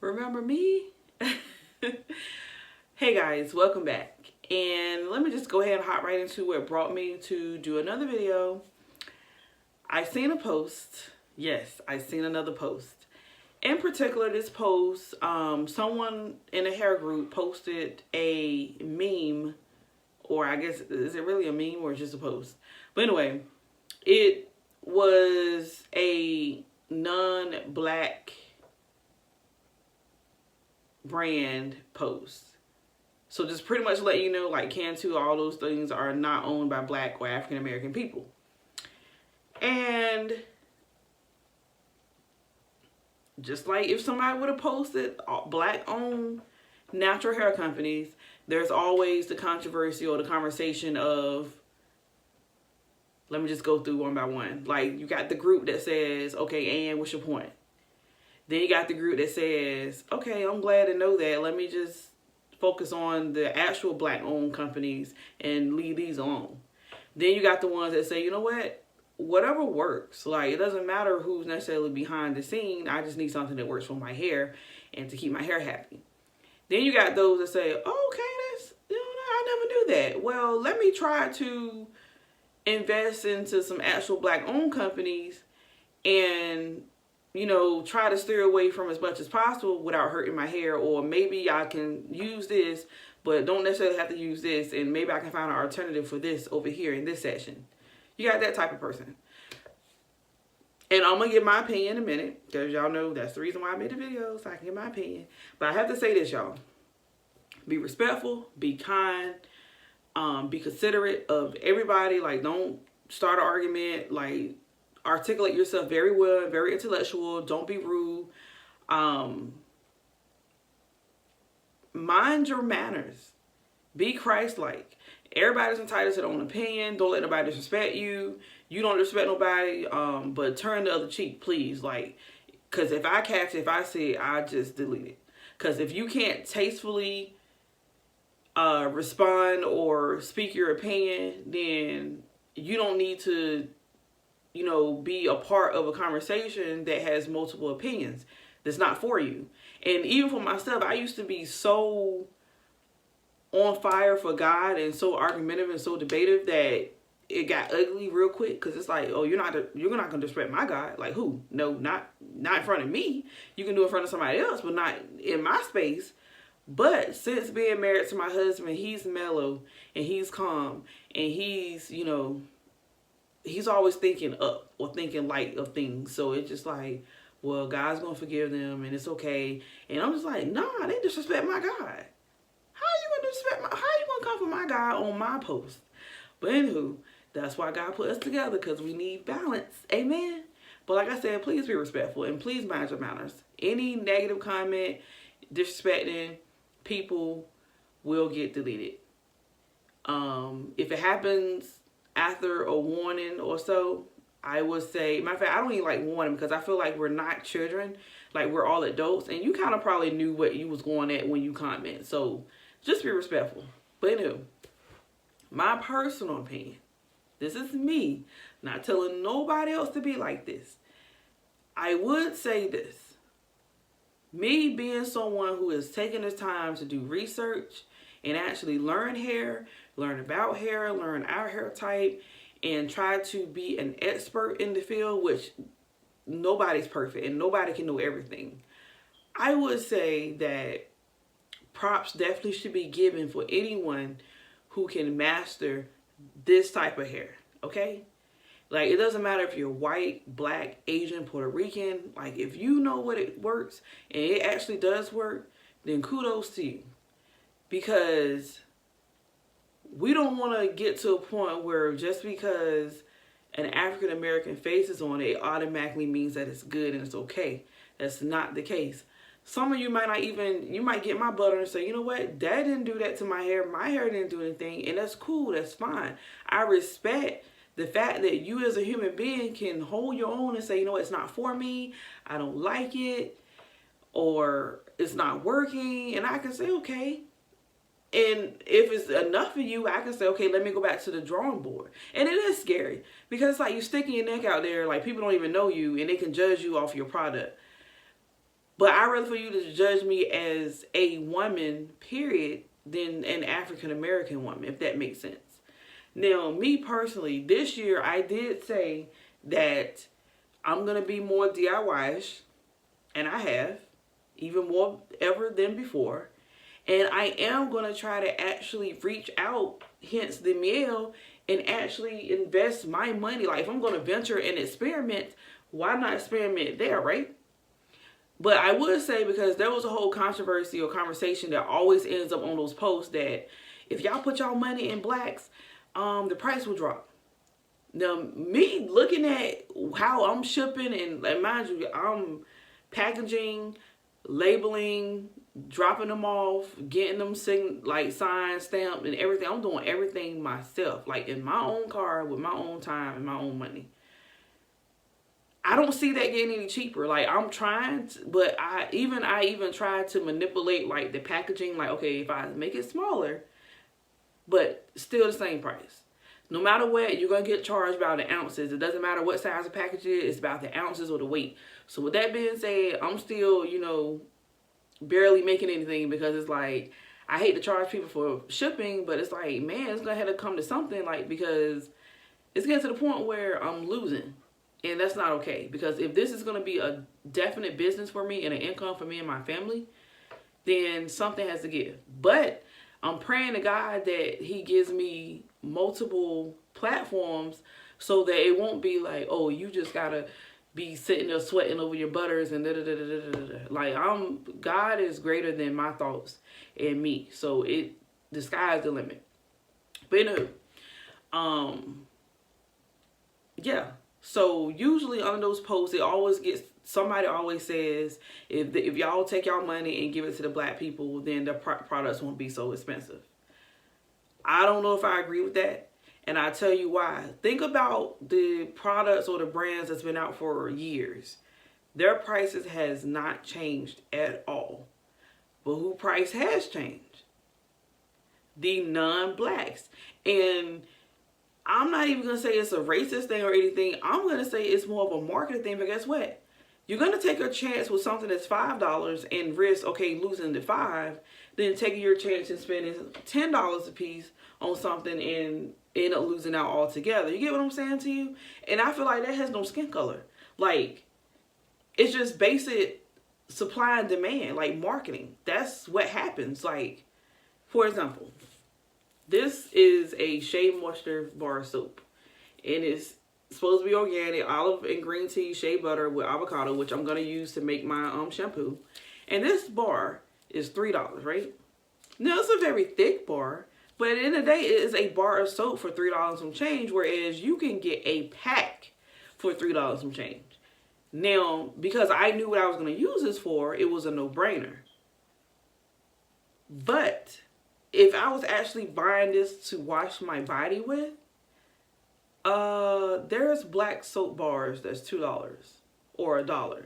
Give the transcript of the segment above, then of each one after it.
Remember me? Hey guys, welcome back. And let me just go ahead and hop right into what brought me to do another video. I seen a post. Yes, I seen another post. In particular, this post, someone in a hair group posted a meme, or I guess, is it really a meme or just a post? But anyway, it was a non-black brand post. So just pretty much let you know, like Cantu, all those things are not owned by black or African American people. And just like if somebody would have posted black owned natural hair companies, there's always the controversy or the conversation of, let me just go through one by one. Like, you got the group that says, okay, Ann, what's your point? Then you got the group that says, okay, I'm glad to know that. Let me just focus on the actual black owned companies and leave these alone. Then you got the ones that say, you know what? Whatever works. Like, it doesn't matter who's necessarily behind the scene. I just need something that works for my hair and to keep my hair happy. Then you got those that say, oh, okay, that's, I never knew that. Well, let me try to invest into some actual black owned companies and, try to steer away from as much as possible without hurting my hair. Or maybe I can use this, but don't necessarily have to use this. And maybe I can find an alternative for this over here in this section. You got that type of person. And I'm going to give my opinion in a minute, because y'all know that's the reason why I made the video, so I can give my opinion. But I have to say this, y'all. Be respectful, be kind, be considerate of everybody. Like, don't start an argument. Like, articulate yourself very well, very intellectual. Don't be rude. Mind your manners. Be Christ-like. Everybody's entitled to their own opinion. Don't let nobody disrespect you. You don't disrespect nobody, but turn the other cheek, please. Like, because if I catch it, if I see it, I just delete it. Because if you can't tastefully respond or speak your opinion, then you don't need to, be a part of a conversation that has multiple opinions. That's not for you. And even for myself, I used to be so on fire for God and so argumentative and so debative that it got ugly real quick. Because it's like, oh, you're not gonna disrespect my God. Like, who? No, not in front of me. You can do it in front of somebody else, but not in my space. But since being married to my husband, he's mellow and he's calm and he's, he's always thinking up or thinking light of things. So it's just like, well, God's gonna forgive them and it's okay. And I'm just like, nah, they disrespect my God. How you gonna come for my God on my post? But anywho, that's why God put us together, because we need balance. Amen. But like I said, please be respectful and please mind your manners. Any negative comment, disrespecting people will get deleted. If it happens after a warning or so, I would say, matter of fact, I don't even like warning, because I feel like we're not children. Like, we're all adults, and you kind of probably knew what you was going at when you comment. So just be respectful. But anyway, my personal opinion, this is me, not telling nobody else to be like this. I would say this. Me being someone who is taking the time to do research and actually learn hair, learn about hair, learn our hair type, and try to be an expert in the field, which nobody's perfect and nobody can know everything. I would say that props definitely should be given for anyone who can master this type of hair, okay? Like, it doesn't matter if you're white, black, Asian, Puerto Rican. Like, if you know what it works and it actually does work, then kudos to you. Because we don't want to get to a point where just because an African American face is on it, it automatically means that it's good and it's okay. That's not the case. Some of you might not even, you might get my butter and say, you know what, that didn't do that to my hair. My hair didn't do anything. And that's cool. That's fine. I respect the fact that you as a human being can hold your own and say, you know what, it's not for me. I don't like it. Or it's not working. And I can say, okay. And if it's enough for you, I can say, okay, let me go back to the drawing board. And it is scary. Because it's like you sticking your neck out there. Like, people don't even know you. And they can judge you off your product. But I'd rather for you to judge me as a woman, period, than an African American woman, if that makes sense. Now, me personally, this year I did say that I'm going to be more DIY-ish, and I have, even more ever than before. And I am going to try to actually reach out, hence the meal, and actually invest my money. Like, if I'm going to venture and experiment, why not experiment there, right? But I would say, because there was a whole controversy or conversation that always ends up on those posts, that if y'all put y'all money in blacks, the price will drop. Now, me looking at how I'm shipping, and mind you, I'm packaging, labeling, dropping them off, getting them signed, stamped, and everything. I'm doing everything myself, like in my own car, with my own time and my own money. I don't see that getting any cheaper. Like, I'm trying to, but I even tried to manipulate like the packaging. Like, okay, if I make it smaller, but still the same price. No matter what, you're going to get charged by the ounces. It doesn't matter what size the package is. It's about the ounces or the weight. So with that being said, I'm still, barely making anything, because it's like, I hate to charge people for shipping, but it's like, man, it's going to have to come to something, like, because it's getting to the point where I'm losing. And that's not okay, because if this is going to be a definite business for me and an income for me and my family, then something has to give. But I'm praying to God that he gives me multiple platforms so that it won't be like, oh, you just got to be sitting there sweating over your butters and da-da-da-da-da-da. Like, God is greater than my thoughts and me. So the sky's the limit. But yeah. So usually on those posts, somebody always says, if y'all take y'all money and give it to the black people, then the products won't be so expensive. I don't know if I agree with that. And I'll tell you why. Think about the products or the brands that's been out for years. Their prices has not changed at all. But who price has changed? The non-blacks. And I'm not even going to say it's a racist thing or anything. I'm going to say it's more of a marketing thing. But guess what? You're going to take a chance with something that's $5 and risk, okay, losing the $5, then taking your chance and spending $10 a piece on something and end up losing out altogether. You get what I'm saying to you? And I feel like that has no skin color. Like, it's just basic supply and demand, like marketing. That's what happens. Like, for example, this is a Shea Moisture bar soap, and it's supposed to be organic, olive and green tea, shea butter with avocado, which I'm going to use to make my shampoo. And this bar is $3, right? Now, it's a very thick bar, but at the end of the day, it is a bar of soap for $3 some change, whereas you can get a pack for $3 some change. Now, because I knew what I was going to use this for, it was a no-brainer. But if I was actually buying this to wash my body with, there's black soap bars that's $2 or $1.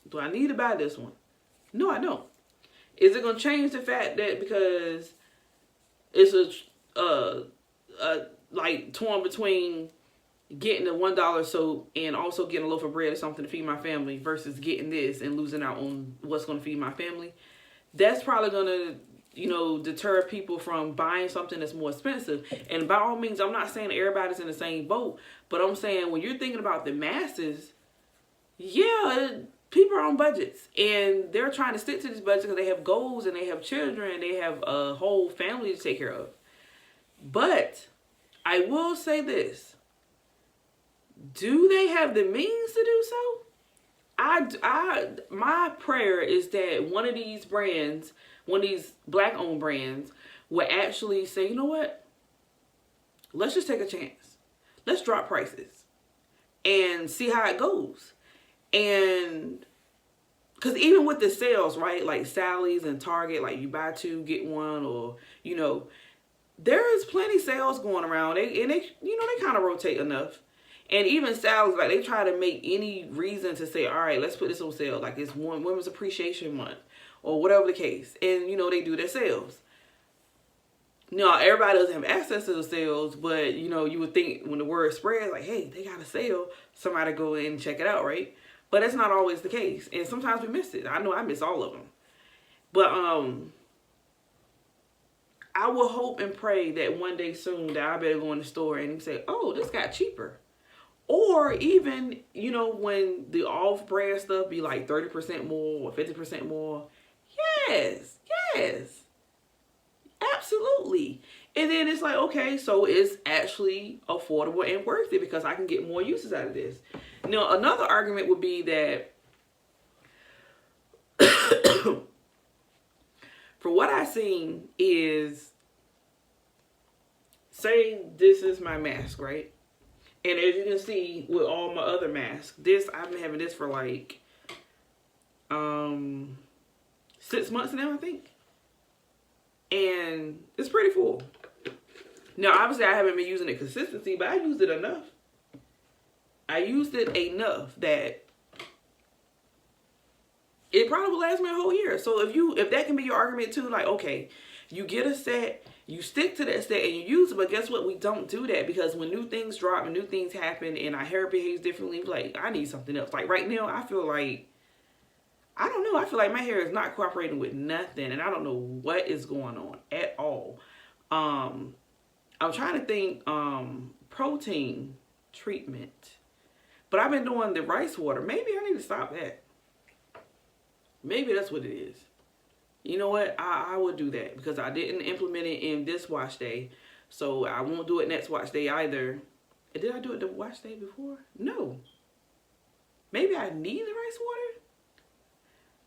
Do I need to buy this one? No, I don't. Is it going to change the fact that because it's like torn between getting the $1 soap and also getting a loaf of bread or something to feed my family versus getting this and losing out on what's going to feed my family? That's probably going to, deter people from buying something that's more expensive. And by all means, I'm not saying everybody's in the same boat, but I'm saying when you're thinking about the masses, yeah, people are on budgets and they're trying to stick to these budgets because they have goals and they have children and they have a whole family to take care of. But I will say this. Do they have the means to do so? My prayer is that one of these brands, one of these black-owned brands, will actually say, you know what? Let's just take a chance. Let's drop prices and see how it goes. And because even with the sales, right, like Sally's and Target, like you buy two, get one, or, there is plenty sales going around. They kind of rotate enough. And even Sally's, like, they try to make any reason to say, all right, let's put this on sale. Like, it's Women's Appreciation Month or whatever the case. And, they do their sales. Now, everybody doesn't have access to the sales, but, you would think when the word spreads, like, hey, they got a sale, somebody go in and check it out, right? But that's not always the case. And sometimes we miss it. I know I miss all of them. But I will hope and pray that one day soon that I better go in the store and say, oh, this got cheaper. Or even, you know, when the off-brand stuff be like 30% more or 50% more. Yes, yes. Absolutely. And then it's like, okay, so it's actually affordable and worth it because I can get more uses out of this. Now, another argument would be that for what I've seen is, say this is my mask, right? And as you can see with all my other masks, I've been having this for like 6 months now, I think. And it's pretty full. Now, obviously, I haven't been using it consistently, but I used it enough. I used it enough that it probably will last me a whole year. So if that can be your argument too, like, okay, you get a set, you stick to that set and you use it, but guess what? We don't do that because when new things drop and new things happen and our hair behaves differently, like, I need something else. Like right now, I feel like, I don't know, I feel like my hair is not cooperating with nothing and I don't know what is going on at all. I'm trying to think, protein treatment, but I've been doing the rice water. Maybe I need to stop that. Maybe that's what it is. You know what? I will do that because I didn't implement it in this wash day. So I won't do it next wash day either. Did I do it the wash day before? No. Maybe I need the rice water?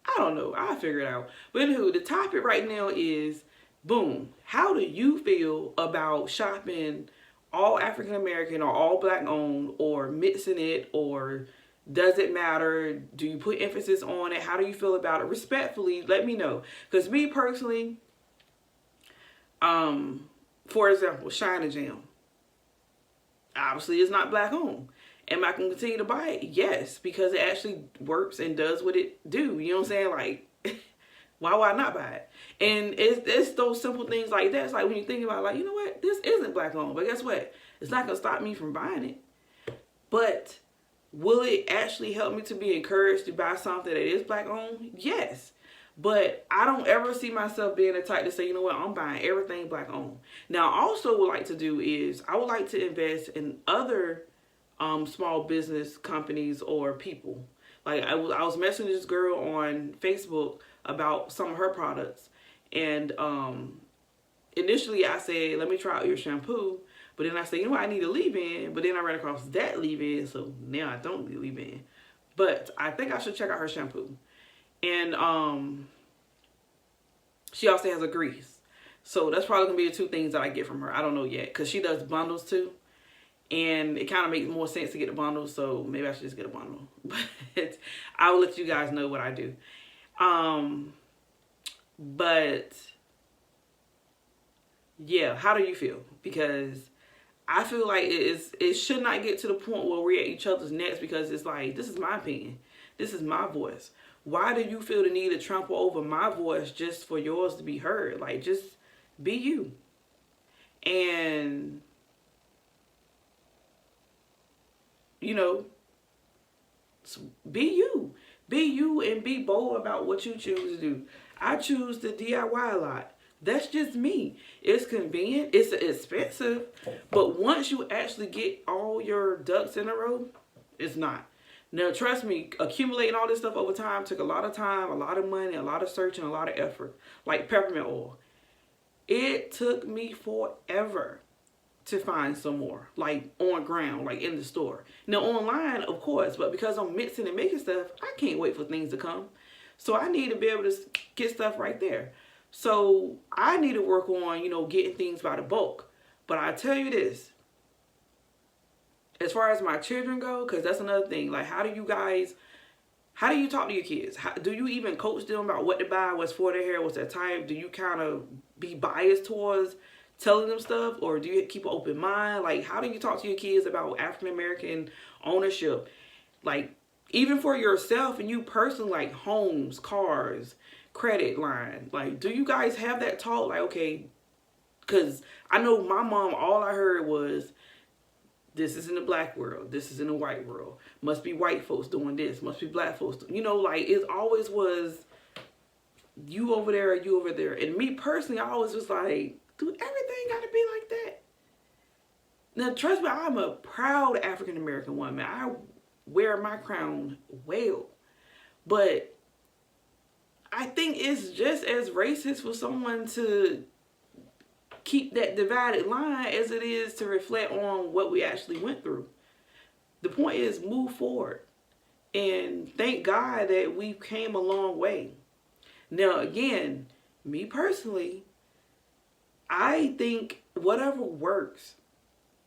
I don't know. I'll figure it out. But anywho, the topic right now is, boom, how do you feel about shopping all African American or all Black owned, or mixing it, or does it matter? Do you put emphasis on it? How do you feel about it? Respectfully, let me know. Because me personally, for example, Shine Jam. Obviously, it's not Black owned. Am I going to continue to buy it? Yes, because it actually works and does what it do. You know what I'm saying? Like, why would I not buy it? And it's those simple things like that. It's like when you think about, like, you know what? This isn't Black owned. But guess what? It's not going to stop me from buying it. But will it actually help me to be encouraged to buy something that is Black owned? Yes. But I don't ever see myself being the type to say, you know what, I'm buying everything Black owned. Now, I also would like to do is, I would like to invest in other small business companies or people. Like I was messaging this girl on Facebook about some of her products. And initially I said, let me try out your shampoo. But then I said, you know what, I need a leave-in. But then I ran across that leave-in, so now I don't need a leave-in. But I think I should check out her shampoo. And she also has a grease. So that's probably going to be the two things that I get from her. I don't know yet. Because she does bundles too. And it kind of makes more sense to get a bundle. So maybe I should just get a bundle. But I will let you guys know what I do. But yeah, how do you feel? Because I feel like it should not get to the point where we're at each other's necks, because it's like, this is my opinion. This is my voice. Why do you feel the need to trample over my voice just for yours to be heard? Like, just be you. And, you know, be you. Be you and be bold about what you choose to do. I choose to DIY a lot. That's just me. It's convenient. It's expensive. But once you actually get all your ducks in a row, it's not. Now, trust me, accumulating all this stuff over time took a lot of time, a lot of money, a lot of searching, a lot of effort. Like peppermint oil. It took me forever to find some more. Like on ground, like in the store. Now, online, of course. But because I'm mixing and making stuff, I can't wait for things to come. So I need to be able to get stuff right there. So I need to work on, you know, getting things by the bulk. But I tell you this, as far as my children go, because that's another thing. Like, how do you talk to your kids? Do you even coach them about what to buy, what's for their hair, what's their type? Do you kind of be biased towards telling them stuff? Or do you keep an open mind? Like, how do you talk to your kids about African-American ownership? Like, even for yourself and you personally, like homes, cars, credit line. Like, do you guys have that talk? Like, okay, because I know my mom, all I heard was, This is in the black world. This is in the white world. Must be white folks doing this. Must be black folks. You know, like it always was you over there or you over there. And me personally, I always was like, dude, everything got to be like that. Now, trust me, I'm a proud African American woman. I wear my crown well. But I think it's just as racist for someone to keep that divided line as it is to reflect on what we actually went through. The point is move forward. And thank God that we came a long way. Now, again, me personally, I think whatever works.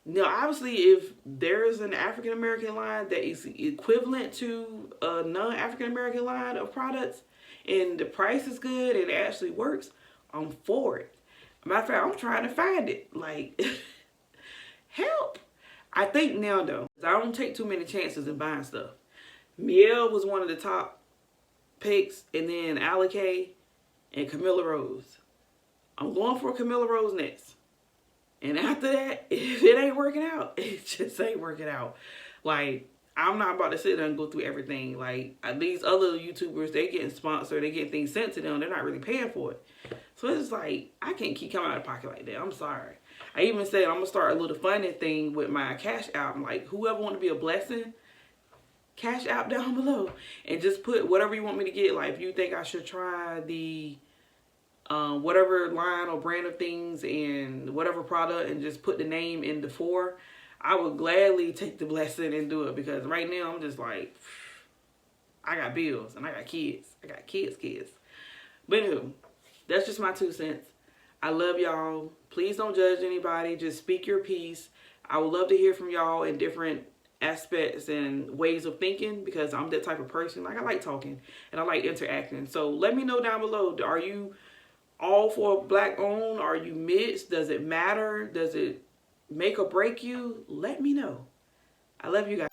Now, obviously, if there's an African American line that is equivalent to a non-African American line of products and the price is good and it actually works, I'm for it. Matter of fact, I'm trying to find it. Like, help. I think now, though, I don't take too many chances in buying stuff. Miel was one of the top picks, and then Alakay and Camilla Rose. I'm going for Camilla Rose next. And after that, if it ain't working out, it just ain't working out. Like, I'm not about to sit there and go through everything. Like, these other YouTubers, they getting sponsored, they getting things sent to them, they're not really paying for it. So it's like, I can't keep coming out of pocket like that. I'm sorry. I even said I'm going to start a little funny thing with my Cash App. I'm like, whoever want to be a blessing, Cash App down below. And just put whatever you want me to get. Like, if you think I should try the whatever line or brand of things and whatever product and just put the name in the for, I would gladly take the blessing and do it. Because right now, I'm just like, I got bills and I got kids. I got kids. But anywho, that's just my 2 cents. I love y'all. Please don't judge anybody. Just speak your piece. I would love to hear from y'all in different aspects and ways of thinking, because I'm that type of person. Like, I like talking and I like interacting. So let me know down below. Are you all for black owned? Are you mixed? Does it matter? Does it make or break you? Let me know. I love you guys.